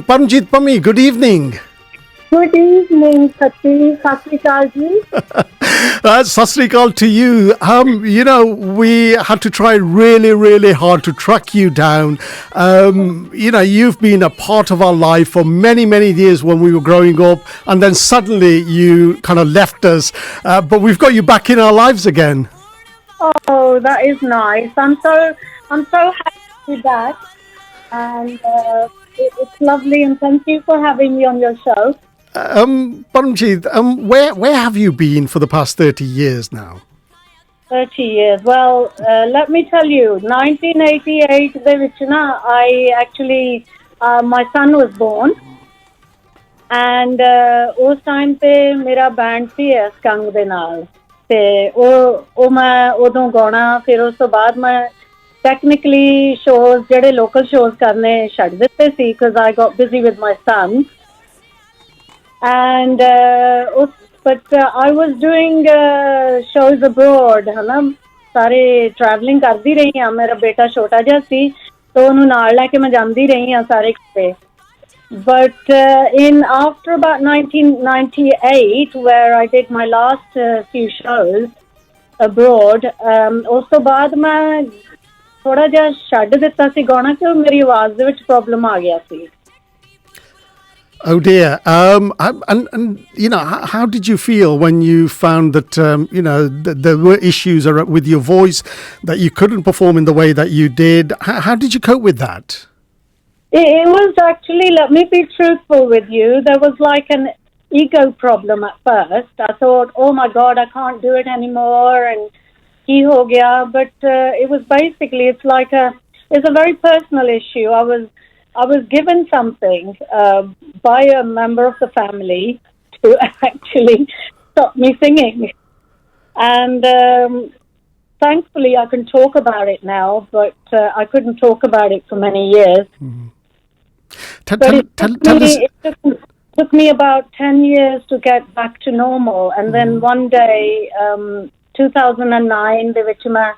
Parmjit Pammi, good evening. Good evening, Sati. Sat Sri Akal ji. Sat Sri Akal to you. We had to try really, really hard to track you down. You've been a part of our life for many, many years when we were growing up, and then suddenly you kind of left us. But we've got you back in our lives again. Oh, that is nice. I'm so happy to be back, and it's lovely. And thank you for having me on your show. Parmjit, where have you been for the past 30 years now? 30 years. Well, let me tell you, 1988, I actually, my son was born. And उस time पे मेरा band सी स्कंग दे नाल ते ਉਹ ਮੈਂ ਉਦੋਂ ਗਾਉਣਾ ਫਿਰ ਉਸ ਤੋਂ ਬਾਅਦ ਮੈਂ ਟੈਕਨੀਕਲੀ ਸ਼ੋਜ਼ ਜਿਹੜੇ ਲੋਕਲ ਸ਼ੋਜ਼ ਕਰਨੇ ਛੱਡ ਦਿੱਤੇ ਸੀ because I got busy with my son. And I was doing shows abroad, है ना सारे traveling करती रही हाँ मेरा बेटा छोटा जिहा सी तो ਉਹਨੂੰ ਨਾਲ ਲੈ ਕੇ ਮੈਂ ਜਾਂਦੀ ਰਹੀ ਹਾਂ ਸਾਰੇ ਕਿਤੇ. But after about 1998, where I did my last few shows abroad, ਉਸ ਤੋਂ ਬਾਅਦ ਮੈਂ ਥੋੜਾ ਜਿਹਾ ਛੱਡ ਦਿੱਤਾ ਸੀ ਗਾਉਣਾ ਕਿਉਂਕਿ ਮੇਰੀ ਆਵਾਜ਼ ਦੇ ਵਿੱਚ ਪ੍ਰੋਬਲਮ ਆ ਗਿਆ ਸੀ. Oh dear. And how did you feel when you found that, there were issues with your voice, that you couldn't perform in the way that you did? How did you cope with that? It was actually, let me be truthful with you, there was like an ego problem at first. I thought, oh my God, I can't do it anymore, and ki ho gaya. But it was basically, it's a very personal issue. I was given something by a member of the family to actually stop me singing. And thankfully I can talk about it now, but I couldn't talk about it for many years. Mm-hmm. It took me about 10 years to get back to normal. And then one day, 2009, ਦੇ ਵਿੱਚ ਮੈਂ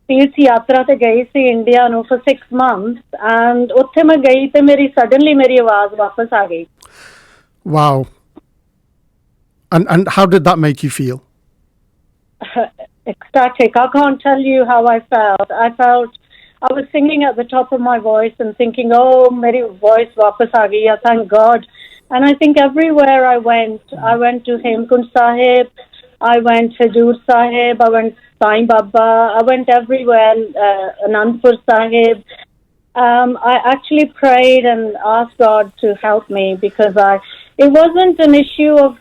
ਤੀਰਥ ਯਾਤਰਾ ਤੇ ਗਈ ਸੀ India ਨੂੰ for 6 months, and ਉੱਥੇ ਮੈਂ ਗਈ ਤੇ suddenly ਮੇਰੀ ਆਵਾਜ਼ ਵਾਪਸ ਆ ਗਈ. Wow. And how did that make you feel? Ecstatic. I can't tell you how I felt. I was singing at the top of my voice and thinking, oh, meri voice wapas aa gayi, thank God. And I think everywhere I went to Hemkund Sahib, I went to Hajur Sahib, I went Sai Baba, I went everywhere, Anandpur Sahib. I actually prayed and asked God to help me because it wasn't an issue of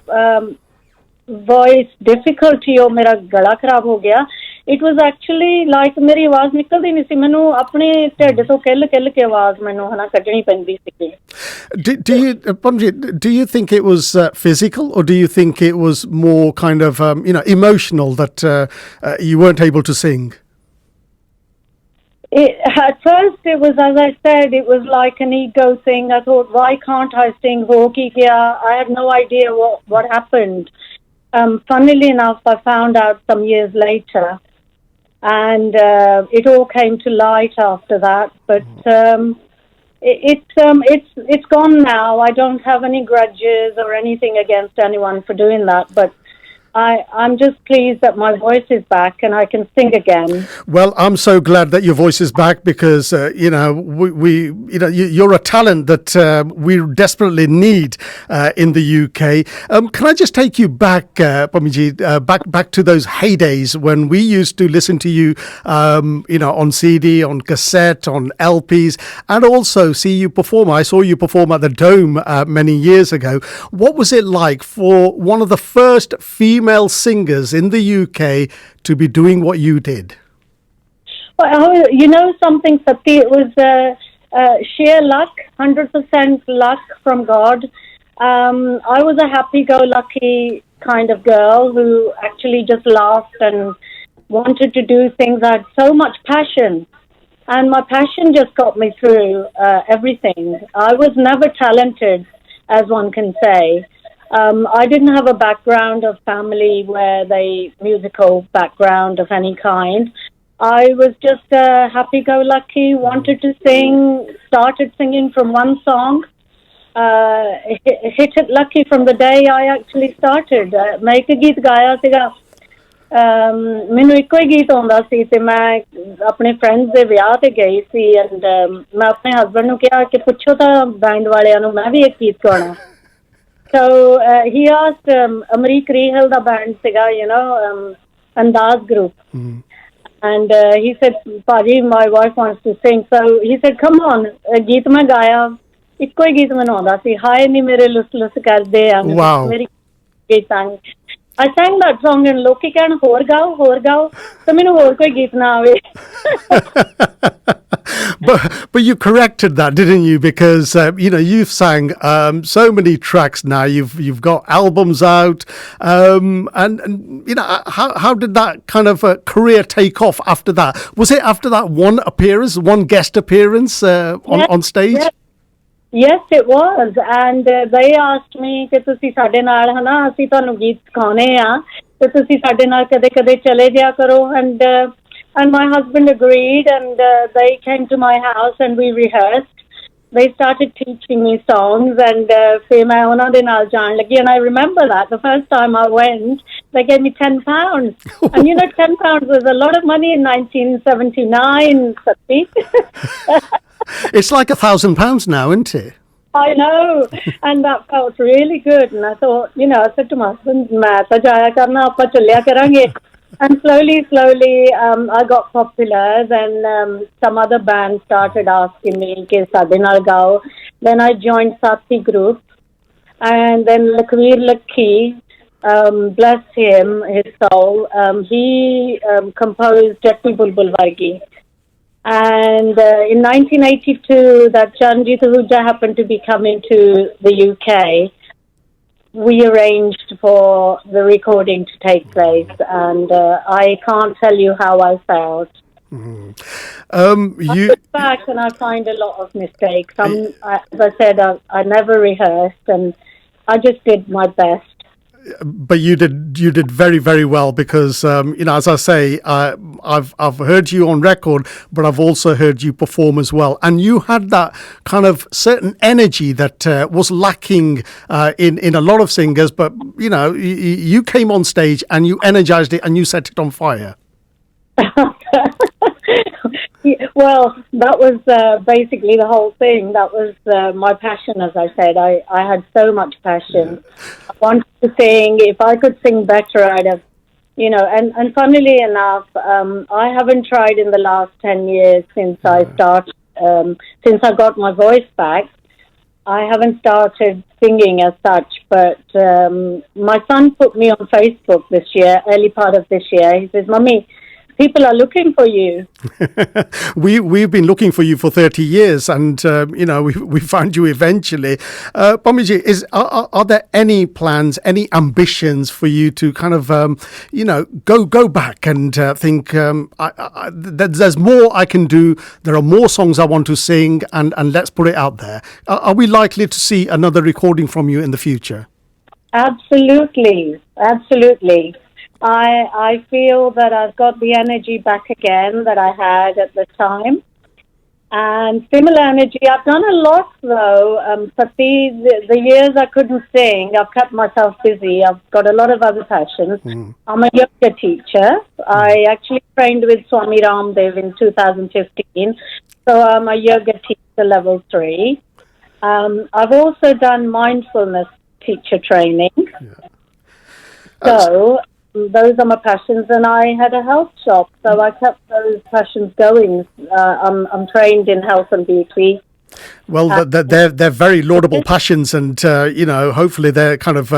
voice difficulty or mera gala kharab ho gaya. It was actually like मेरी आवाज़ निकलती नहीं सी मैनू अपने ढिड तो किल के आवाज़ मैनू है ना कढ़नी पैंदी सी. Do you think it was physical, or do you think it was more kind of emotional that you weren't able to sing? At first it was, as I said, it was like an ego thing. I thought, why can't I sing? Ho ki gaya? I had no idea what happened. Funnily enough, I found out some years later. And it all came to light after that, but it's gone now. I don't have any grudges or anything against anyone for doing that, but I'm just pleased that my voice is back and I can sing again. Well, I'm so glad that your voice is back because you're a talent that we desperately need in the UK. Can I just take you back, Parmjit, back to those heydays when we used to listen to you, on CD, on cassette, on LPs, and also see you perform. I saw you perform at the Dome many years ago. What was it like for one of the first female singers in the UK to be doing what you did? Well, you know something, Sati, it was sheer luck, 100% luck from God. I was a happy-go-lucky kind of girl who actually just laughed and wanted to do things. I had so much passion, and my passion just got me through everything. I was never talented, as one can say. I didn't have a background of family musical background of any kind. I was just happy-go-lucky, wanted to sing, started singing from one song, hit it lucky from the day I actually started. ਮੈਂ ਇੱਕ ਗੀਤ ਗਾਇਆ ਸੀਗਾ, ਮੈਨੂੰ ਇੱਕੋ ਹੀ ਗੀਤ ਆਉਂਦਾ ਸੀ ਤੇ ਮੈਂ ਆਪਣੇ ਫਰੈਂਡਸ ਦੇ ਵਿਆਹ ਤੇ ਗਈ ਸੀ ਐਂਡ ਮੈਂ ਆਪਣੇ ਹਸਬੈਂਡ ਨੂੰ ਕਿਹਾ ਕਿ ਪੁੱਛੋ ਤਾਂ ਬੈਂਡ ਵਾਲਿਆਂ ਨੂੰ ਮੈਂ ਵੀ ਇੱਕ ਗੀਤ ਗਾਉਣਾ. So he asked Amrik Rehal, the band siga, Andaz group. And he said, Paji, my wife wants to sing. So he said, come on, geet mein gaya. Ikko hi geet mainu aunda si. Hi ni mere lus lus karde a. Wow. Meri sang. I sang that song and loki kahan hor gao. So mainu hor koi geet na aave. But you corrected that, didn't you? Because you've sang so many tracks now. You've got albums out, and how did that kind of career take off after that? Was it after that one guest appearance on stage? Yes, it was. And they asked me कि तुसी साडे नाल है ना असी तुहानू गीत सिखाने आ ते तुसी साडे नाल कदे चले जाया करो. And my husband agreed, and they came to my house and we rehearsed. They started teaching me songs, and फिर मैं उन्हां दे नाल जान लगी. And I remember that the first time I went, they gave me £10. And £10 was a lot of money in 1979, Sati. It's like £1,000 now, isn't it? I know, and that felt really good. And I thought, I said to my husband, "मैं तो जाया करना, आपा चलिया करेंगे." And slowly, I got popular. Then some other bands started asking me, "Ke sade naal gao." Then I joined Sathi group, and then Lakhveer Lakhi, bless him, his soul. He composed Jatti Bulbul Vargi. And in 1982, that Chanjit Ahuja happened to be coming to the UK. We arranged for the recording to take place, and I can't tell you how I felt. I look back and I find a lot of mistakes. As I said, I never rehearsed, and I just did my best. But you did very, very well because as I say, I've heard you on record, but I've also heard you perform as well, and you had that kind of certain energy that was lacking in a lot of singers. But you came on stage and you energized it and you set it on fire. Well, that was basically the whole thing. That was my passion, as I said. I had so much passion. I wanted to sing. If I could sing better, I'd have, and funnily enough, I haven't tried in the last 10 years since I started, since I got my voice back. I haven't started singing as such, but my son put me on Facebook this year, early part of this year. He says, "Mummy, people are looking for you." We've been looking for you for 30 years, and we found you eventually. Pammi, are there any plans, any ambitions for you to kind of go back and think there's more I can do? There are more songs I want to sing, and let's put it out there. Are we likely to see another recording from you in the future? Absolutely. I feel that I've got the energy back again that I had at the time. And similar energy, I've done a lot though. Sati, the years I couldn't sing, I've kept myself busy. I've got a lot of other passions. I'm a yoga teacher. I actually trained with Swami Ramdev in 2015. So I'm a yoga teacher level 3. I've also done mindfulness teacher training. So those are my passions, and I had a health shop, so I kept those passions going. I'm trained in health and beauty. Well, they're very laudable passions, and hopefully they're kind of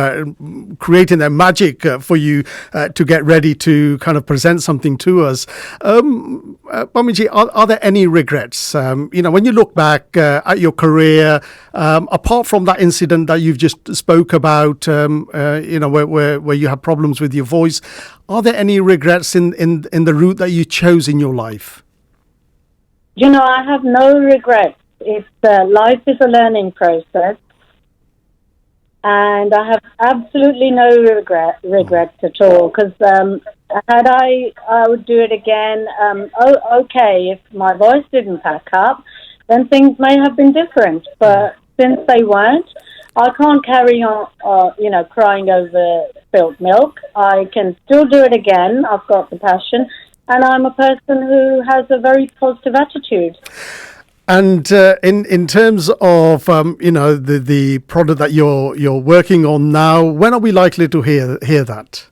creating their magic for you to get ready to kind of present something to us. Pammi, are there any regrets? When you look back at your career, apart from that incident that you've just spoke about, where you had problems with your voice, are there any regrets in the route that you chose in your life? I have no regrets. Life is a learning process, and I have absolutely no regrets at all, because had I would do it again. Okay, if my voice didn't pack up, then things may have been different, but since they weren't, I can't carry on, crying over spilt milk. I can still do it again. I've got the passion, and I'm a person who has a very positive attitude. And in terms of the product that you're working on now, when are we likely to hear that?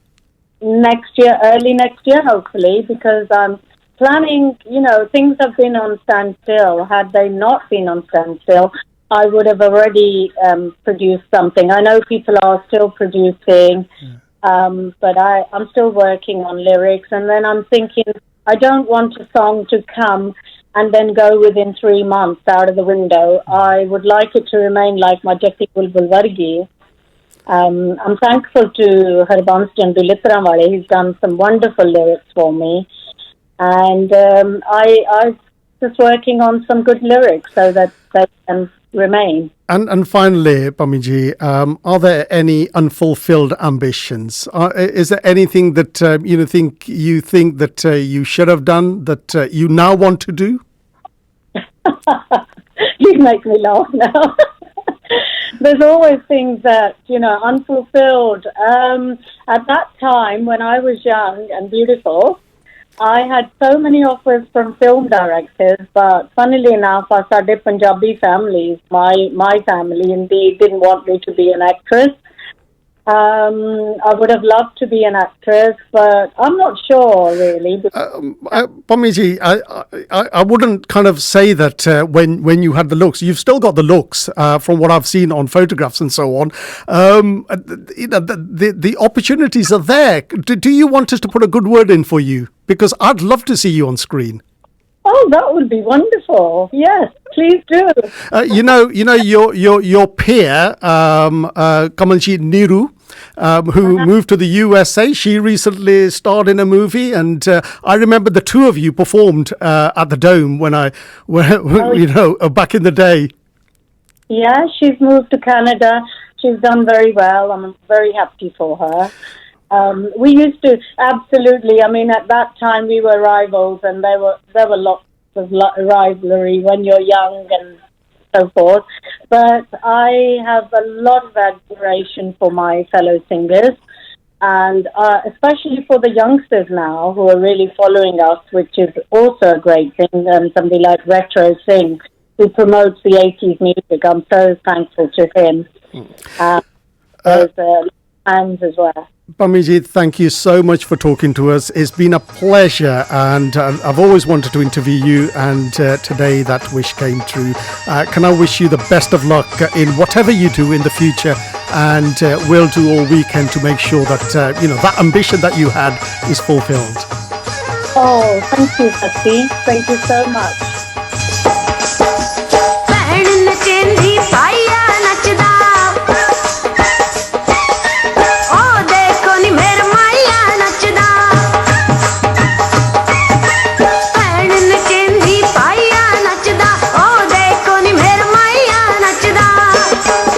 Next year, early next year, hopefully, because I'm planning. Things have been on standstill. Had they not been on standstill, I would have already produced something. I know people are still producing, but I'm still working on lyrics. And then I'm thinking, I don't want a song to come and then go within 3 months out of the window. I would like it to remain like Majati Bulbul Vargi. I'm thankful to Harbans Chandu Litramwale. He's done some wonderful lyrics for me. And I'm just working on some good lyrics so that they can remain. And finally, Pammi, are there any unfulfilled ambitions? Is there anything that you think that you should have done that you now want to do? You make me laugh now. There's always things that, unfulfilled. At that time, when I was young and beautiful, I had so many offers from film directors, but funnily enough, our Punjabi families, my family indeed, didn't want me to be an actress. I would have loved to be an actress, but I'm not sure really. Pammi, I wouldn't kind of say that when you had the looks, you've still got the looks from what I've seen on photographs and so on. The opportunities are there. Do you want us to put a good word in for you? Because I'd love to see you on screen. Oh, that would be wonderful. Yes, please do. Your peer, Kamaljeet Neeru, who moved to the USA, she recently starred in a movie, and I remember the two of you performed at the Dome back in the day. Yeah, she's moved to Canada. She's done very well. I'm very happy for her. We used to, absolutely. I mean, at that time we were rivals, and there were lots of rivalry when you're young and so forth. But I have a lot of admiration for my fellow singers, and especially for the youngsters now who are really following us, which is also a great thing. Somebody like Retro Singh, who promotes the 80s music. I'm so thankful to him. There's fans as well. Pammi, thank you so much for talking to us. It's been a pleasure, and I've always wanted to interview you, and today that wish came true. Can I wish you the best of luck in whatever you do in the future, and we'll do all we can to make sure that that ambition that you had is fulfilled. Oh, thank you, Sati. Thank you so much.